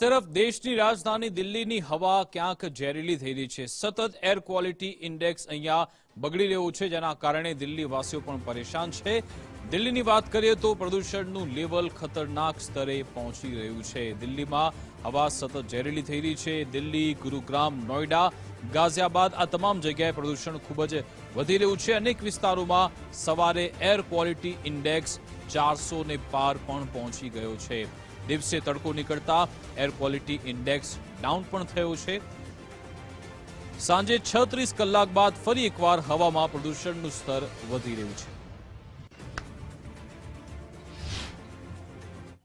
તરફ દેશની રાજધાની દિલ્હીની હવા ક્યાંક ઝેરીલી થઈ રહી છે। સતત એર ક્વોલિટી ઇન્ડેક્સ અહીંયા બગડી રહ્યું છે, જેના કારણે દિલ્હીવાસીઓ પણ પરેશાન છે। દિલ્હીની વાત કરીએ તો પ્રદૂષણનું લેવલ ખતરનાક સ્તરે પહોંચી રહ્યું છે। દિલ્હીમાં હવા સતત ઝેરીલી થઈ રહી છે। દિલ્હી, ગુરુગ્રામ, નોઈડા, ગાઝિયાબાદ આ તમામ જગ્યાએ પ્રદૂષણ ખૂબ જ વધી રહ્યું છે। અનેક વિસ્તારોમાં સવારે એર ક્વોલિટી ઇન્ડેક્સ 400 ને પાર પણ પહોંચી ગયો છે। દિવસે તડકો નીકળતા એર ક્વોલિટી ઇન્ડેક્સ ડાઉન પણ થયો છે। સાંજે 36 કલાક બાદ ફરી એકવાર હવામાં પ્રદૂષણનું સ્તર વધી રહ્યું છે।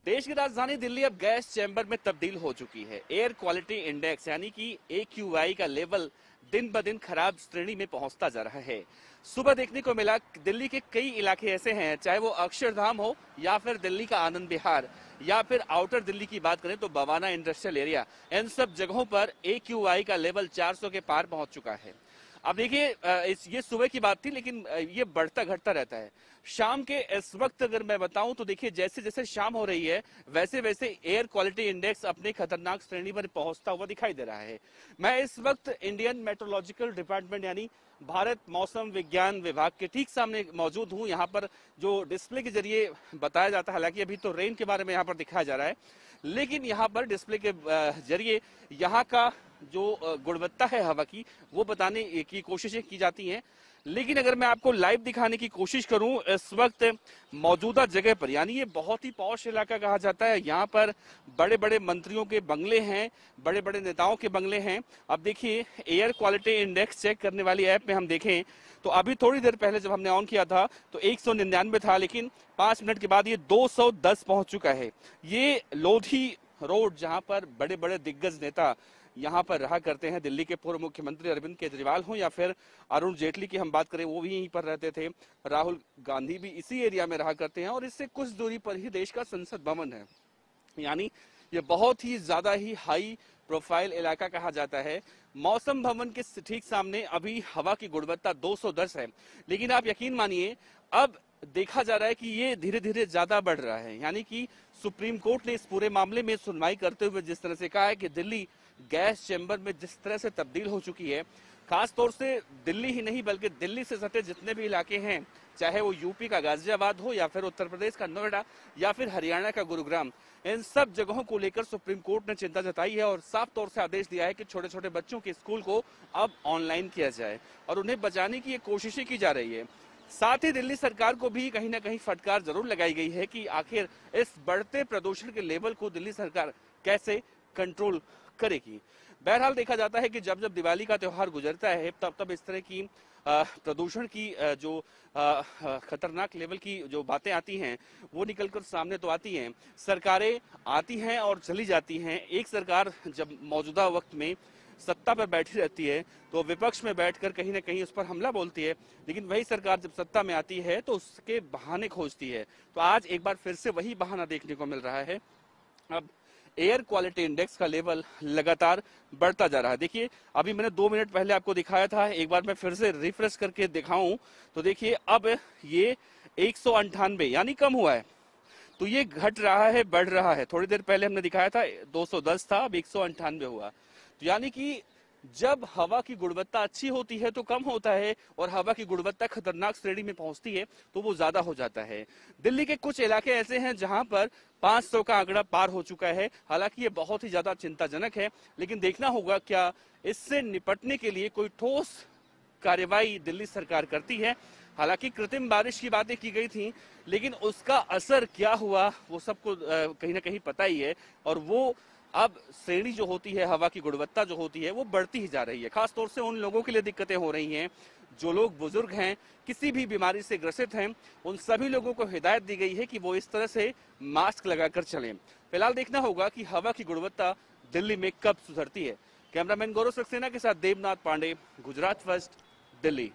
देश की राजधानी दिल्ली अब गैस चैम्बर में तब्दील हो चुकी है। एयर क्वालिटी इंडेक्स यानी कि AQI का लेवल दिन ब दिन खराब श्रेणी में पहुंचता जा रहा है। सुबह देखने को मिला दिल्ली के कई इलाके ऐसे हैं, चाहे वो अक्षरधाम हो या फिर दिल्ली का आनंद विहार या फिर आउटर दिल्ली की बात करें तो बवाना इंडस्ट्रियल एरिया, इन सब जगहों पर AQI का लेवल 400 के पार पहुंच चुका है। अब देखिए, ये सुबह की बात थी, लेकिन ये बढ़ता घटता रहता है। शाम के इस वक्त अगर मैं बताऊं तो देखिए, जैसे जैसे शाम हो रही है वैसे वैसे एयर क्वालिटी इंडेक्स अपने खतरनाक श्रेणी पर पहुंचता हुआ दिखाई दे रहा है। मैं इस वक्त इंडियन मेट्रोलॉजिकल डिपार्टमेंट यानी भारत मौसम विज्ञान विभाग के ठीक सामने मौजूद हूं। यहाँ पर जो डिस्प्ले के जरिए बताया जाता है, हालांकि अभी तो रेन के बारे में यहाँ पर दिखाया जा रहा है, लेकिन यहाँ पर डिस्प्ले के जरिए यहाँ का जो गुणवत्ता है हवा की वो बताने की कोशिशें की जाती हैं। लेकिन अगर मैं आपको लाइव दिखाने की कोशिश करूं इस वक्त मौजूदा जगह पर, यानी ये बहुत ही पॉश इलाका कहा जाता है, यहाँ पर बड़े बड़े मंत्रियों के बंगले हैं, बड़े बड़े नेताओं के बंगले हैं। अब देखिए, एयर क्वालिटी इंडेक्स चेक करने वाली ऐप में हम देखें तो अभी थोड़ी देर पहले जब हमने ऑन किया था तो 199 था, लेकिन 5 मिनट के बाद ये 210 पहुंच चुका है। ये लोधी रोड, जहां पर बड़े बड़े दिग्गज नेता यहाँ पर रहा करते हैं, दिल्ली के पूर्व मुख्यमंत्री अरविंद केजरीवाल हो या फिर अरुण जेटली की हम बात करें, वो भी यहीं पर रहते थे, राहुल गांधी भी इसी एरिया में रहा करते हैं, और इससे कुछ दूरी पर ही देश का संसद भवन है। यानी ये बहुत ही ज्यादा ही हाई प्रोफाइल इलाका कहा जाता है। मौसम भवन के ठीक सामने अभी हवा की गुणवत्ता 210 है, लेकिन आप यकीन मानिए अब देखा जा रहा है कि ये धीरे धीरे ज्यादा बढ़ रहा है। यानी कि सुप्रीम कोर्ट ने इस पूरे मामले में सुनवाई करते हुए जिस तरह से कहा है कि दिल्ली गैस चैम्बर में जिस तरह से तब्दील हो चुकी है, खास तौर से दिल्ली ही नहीं बल्कि दिल्ली से सटे जितने भी इलाके हैं, चाहे वो यूपी का गाजियाबाद हो या फिर उत्तर प्रदेश का नोएडा या फिर हरियाणा का गुरुग्राम, इन सब जगहों को लेकर सुप्रीम कोर्ट ने चिंता जताई है और साफ तौर से आदेश दिया है कि छोटे छोटे बच्चों के स्कूल को अब ऑनलाइन किया जाए और उन्हें बचाने की कोशिशें की जा रही है। साथ ही दिल्ली सरकार को भी कहीं ना कहीं फटकार जरूर लगाई गई है कि आखिर इस बढ़ते प्रदूषण के लेवल को दिल्ली सरकार कैसे कंट्रोल करेगी। बहरहाल देखा जाता है कि जब जब दिवाली का त्योहार गुजरता है तब तब इस तरह की प्रदूषण की जो खतरनाक लेवल की जो बातें आती हैं वो निकलकर सामने तो आती हैं। सरकारें आती हैं और चली जाती हैं। एक सरकार जब मौजूदा वक्त में सत्ता पर बैठी रहती है तो विपक्ष में बैठकर कहीं ना कहीं उस पर हमला बोलती है, लेकिन वही सरकार जब सत्ता में आती है तो उसके बहाने खोजती है। तो आज एक बार फिर से वही बहाना देखने को मिल रहा है। अब एयर क्वालिटी इंडेक्स का लेवल लगातार बढ़ता जा रहा है। देखिए, अभी मैंने 2 मिनट पहले आपको दिखाया था, एक बार मैं फिर से रिफ्रेश करके दिखाऊं तो देखिए अब ये 198 यानी कम हुआ है। तो ये घट रहा है, बढ़ रहा है। थोड़ी देर पहले हमने दिखाया था 210 था, अब 198 हुआ। तो यानी कि जब हवा की गुणवत्ता अच्छी होती है तो कम होता है और हवा की गुणवत्ता खतरनाक श्रेणी में पहुंचती है तो वो ज्यादा हो जाता है। दिल्ली के कुछ इलाके ऐसे हैं जहां पर 500 का आंकड़ा पार हो चुका है। हालांकि ये बहुत ही ज्यादा चिंताजनक है, लेकिन देखना होगा क्या इससे निपटने के लिए कोई ठोस कार्रवाई दिल्ली सरकार करती है। हालांकि कृत्रिम बारिश की बातें की गई थी, लेकिन उसका असर क्या हुआ वो सबको कहीं ना कहीं पता ही है, और वो अब श्रेणी जो होती है, हवा की गुणवत्ता जो होती है वो बढ़ती ही जा रही है। खास तौर से उन लोगों के लिए दिक्कतें हो रही हैं जो लोग बुजुर्ग हैं, किसी भी बीमारी से ग्रसित हैं, उन सभी लोगों को हिदायत दी गई है कि वो इस तरह से मास्क लगाकर चलें। फिलहाल देखना होगा कि हवा की गुणवत्ता दिल्ली में कब सुधरती है। कैमरामैन गौरव सक्सेना के साथ देवनाथ पांडे, गुजरात फर्स्ट, दिल्ली।